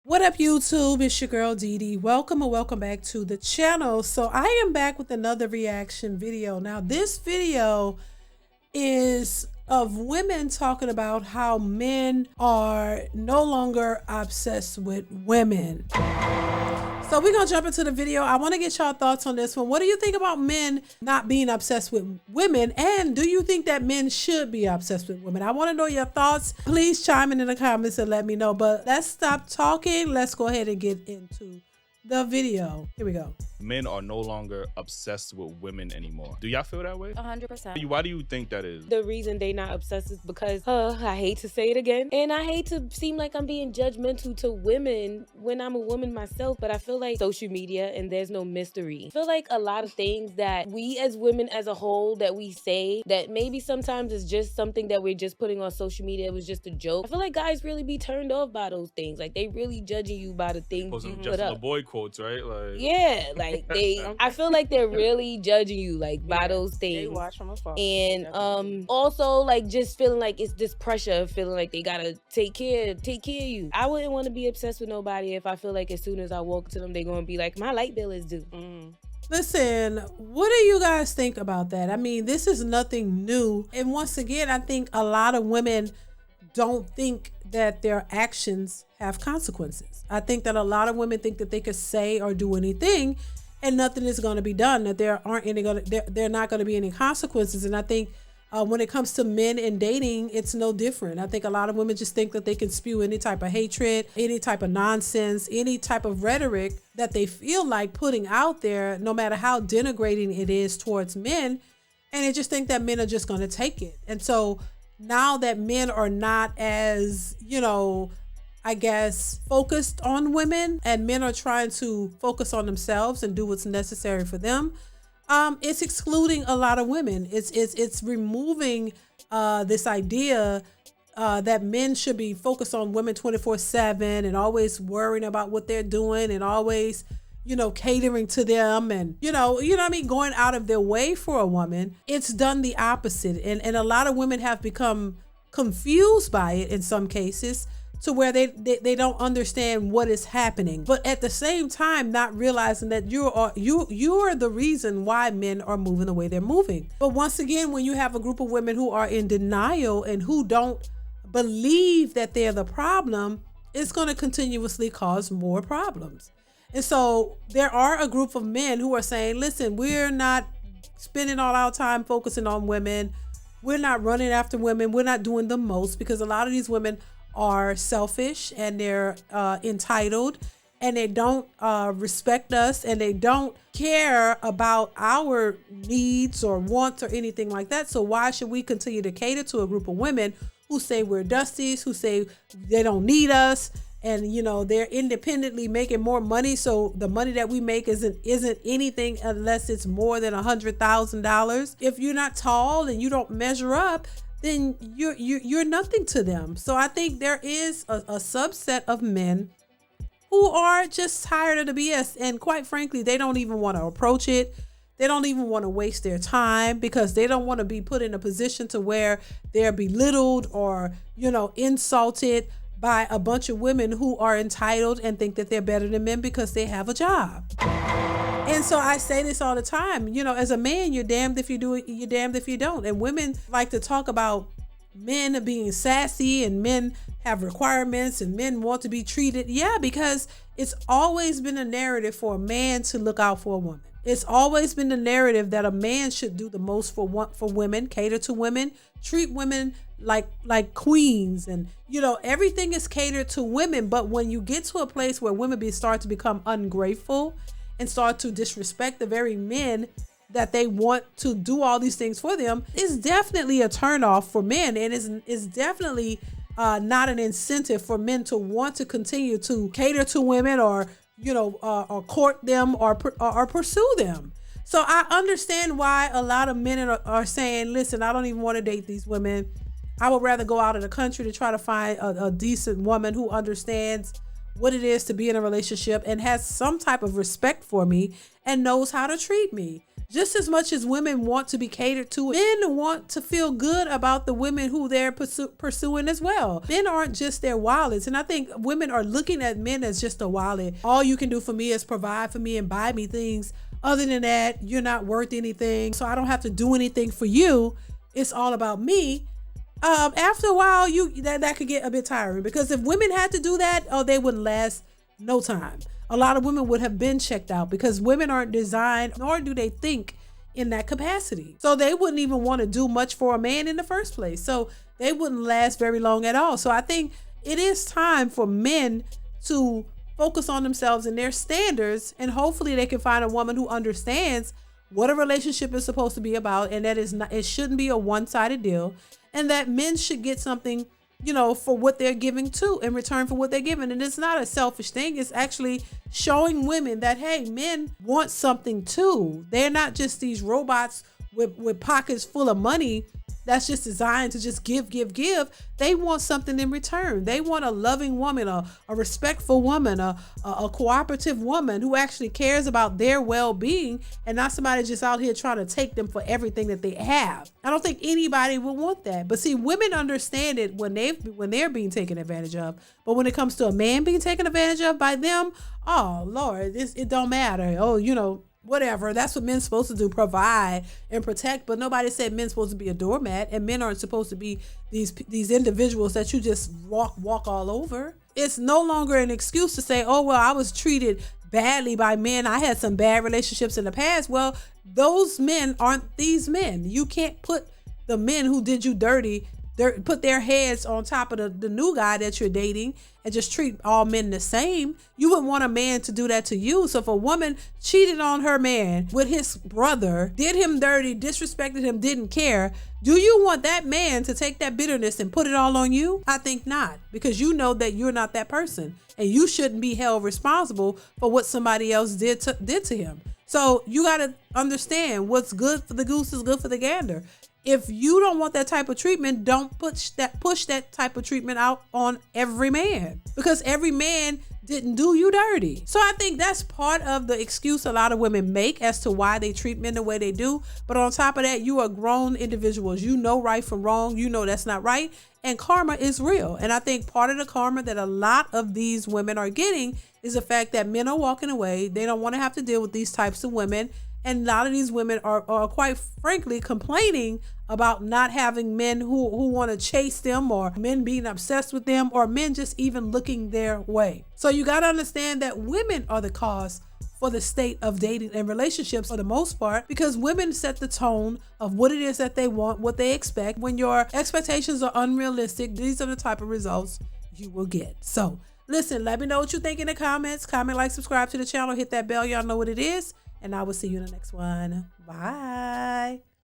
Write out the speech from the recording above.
What up, YouTube? It's your girl DeeDee. Welcome or welcome back to the channel. So I am back with another reaction video. Now this video is of women talking about how men are no longer obsessed with women. So we're gonna jump into the video. I want to get y'all thoughts on this one. What do you think about men not being obsessed with women? And do you think that men should be obsessed with women? I want to know your thoughts. Please chime in the comments and let me know. But let's stop talking. Let's go ahead and get into the video. Here we go. Men are no longer obsessed with women anymore. Do y'all feel that way? 100%. Why do you think that is? The reason they not obsessed is because, I hate to say it again, and I hate to seem like I'm being judgmental to women when I'm a woman myself, but I feel like social media and there's no mystery. I feel like a lot of things that we as women as a whole that we say that maybe sometimes it's just something that we're just putting on social media. It was just a joke. I feel like guys really be turned off by those things. Like they really judging you by the things you put up. Boy quotes, right? I feel like they're really judging you by those things. They watch from afar. And also just feeling like it's this pressure of feeling like they gotta take care of you. I wouldn't want to be obsessed with nobody if I feel like as soon as I walk to them they're gonna be like, my light bill is due. Listen, what do you guys think about that? I mean, this is nothing new. And once again, I think a lot of women don't think that their actions have consequences. I think that a lot of women think that they could say or do anything and nothing is going to be done, that there are not going to be any consequences. And I think when it comes to men and dating, it's no different. I think a lot of women just think that they can spew any type of hatred, any type of nonsense, any type of rhetoric that they feel like putting out there, no matter how denigrating it is towards men. And they just think that men are just going to take it. And so now that men are not as, I guess, focused on women, and men are trying to focus on themselves and do what's necessary for them, it's excluding a lot of women. It's removing this idea that men should be focused on women 24/7 and always worrying about what they're doing and always, catering to them and, what I mean, going out of their way for a woman. It's done the opposite. And a lot of women have become confused by it in some cases, to where they don't understand what is happening, but at the same time not realizing that you are the reason why men are moving the way they're moving. But once again, when you have a group of women who are in denial and who don't believe that they're the problem, it's going to continuously cause more problems. And so there are a group of men who are saying, listen, we're not spending all our time focusing on women. We're not running after women. We're not doing the most, because a lot of these women are selfish and they're entitled, and they don't respect us, and they don't care about our needs or wants or anything like that. So why should we continue to cater to a group of women who say we're dusties, who say they don't need us, and they're independently making more money, so the money that we make isn't anything unless it's more than $100,000. If you're not tall and you don't measure up, then you're nothing to them. So I think there is a subset of men who are just tired of the BS, and quite frankly, they don't even want to approach it. They don't even want to waste their time, because they don't want to be put in a position to where they're belittled or insulted by a bunch of women who are entitled and think that they're better than men because they have a job. And so I say this all the time, as a man, you're damned if you do it, you're damned if you don't. And women like to talk about men being sassy and men have requirements and men want to be treated. Yeah, because it's always been a narrative for a man to look out for a woman. It's always been the narrative that a man should do the most for women, cater to women, treat women like queens, and everything is catered to women. But when you get to a place where women start to become ungrateful and start to disrespect the very men that they want to do all these things for them, it's definitely a turnoff for men, and is definitely not an incentive for men to want to continue to cater to women or or court them or pursue them. So I understand why a lot of men are saying, listen, I don't even want to date these women. I would rather go out of the country to try to find a decent woman who understands what it is to be in a relationship and has some type of respect for me and knows how to treat me. Just as much as women want to be catered to, men want to feel good about the women who they're pursuing as well. Men aren't just their wallets. And I think women are looking at men as just a wallet. All you can do for me is provide for me and buy me things. Other than that, you're not worth anything. So I don't have to do anything for you. It's all about me. After a while, that could get a bit tiring, because if women had to do that, they wouldn't last no time. A lot of women would have been checked out, because women aren't designed, nor do they think in that capacity. So they wouldn't even want to do much for a man in the first place. So they wouldn't last very long at all. So I think it is time for men to focus on themselves and their standards, and hopefully they can find a woman who understands what a relationship is supposed to be about, and that it shouldn't be a one-sided deal, and that men should get something, for what they're giving too, in return for what they're giving. And it's not a selfish thing. It's actually showing women that, hey, men want something too. They're not just these robots with pockets full of money that's just designed to just give. They want something in return. They want a loving woman, a respectful woman, a cooperative woman who actually cares about their well-being, and not somebody just out here trying to take them for everything that they have. I don't think anybody would want that. But see, women understand it when they're being taken advantage of. But when it comes to a man being taken advantage of by them, oh Lord, it don't matter. Oh, whatever. That's what men's supposed to do, provide and protect. But nobody said men's supposed to be a doormat, and men aren't supposed to be these individuals that you just walk all over. It's no longer an excuse to say, oh, well, I was treated badly by men. I had some bad relationships in the past. Well, those men aren't these men. You can't put the men who did you dirty, put their heads on top of the new guy that you're dating and just treat all men the same. You wouldn't want a man to do that to you. So if a woman cheated on her man with his brother, did him dirty, disrespected him, didn't care, do you want that man to take that bitterness and put it all on you? I think not, because you know that you're not that person, and you shouldn't be held responsible for what somebody else did to him. So you got to understand, what's good for the goose is good for the gander. If you don't want that type of treatment, don't push that type of treatment out on every man, because every man didn't do you dirty. So I think that's part of the excuse a lot of women make as to why they treat men the way they do. But on top of that, you are grown individuals. You know right from wrong. You know that's not right. And karma is real. And I think part of the karma that a lot of these women are getting is the fact that men are walking away. They don't want to have to deal with these types of women. And a lot of these women are quite frankly complaining about not having men who want to chase them, or men being obsessed with them, or men just even looking their way. So you got to understand that women are the cause for the state of dating and relationships for the most part, because women set the tone of what it is that they want, what they expect. When your expectations are unrealistic, these are the type of results you will get. So listen, let me know what you think in the comments. Comment, like, subscribe to the channel, hit that bell. Y'all know what it is. And I will see you in the next one. Bye.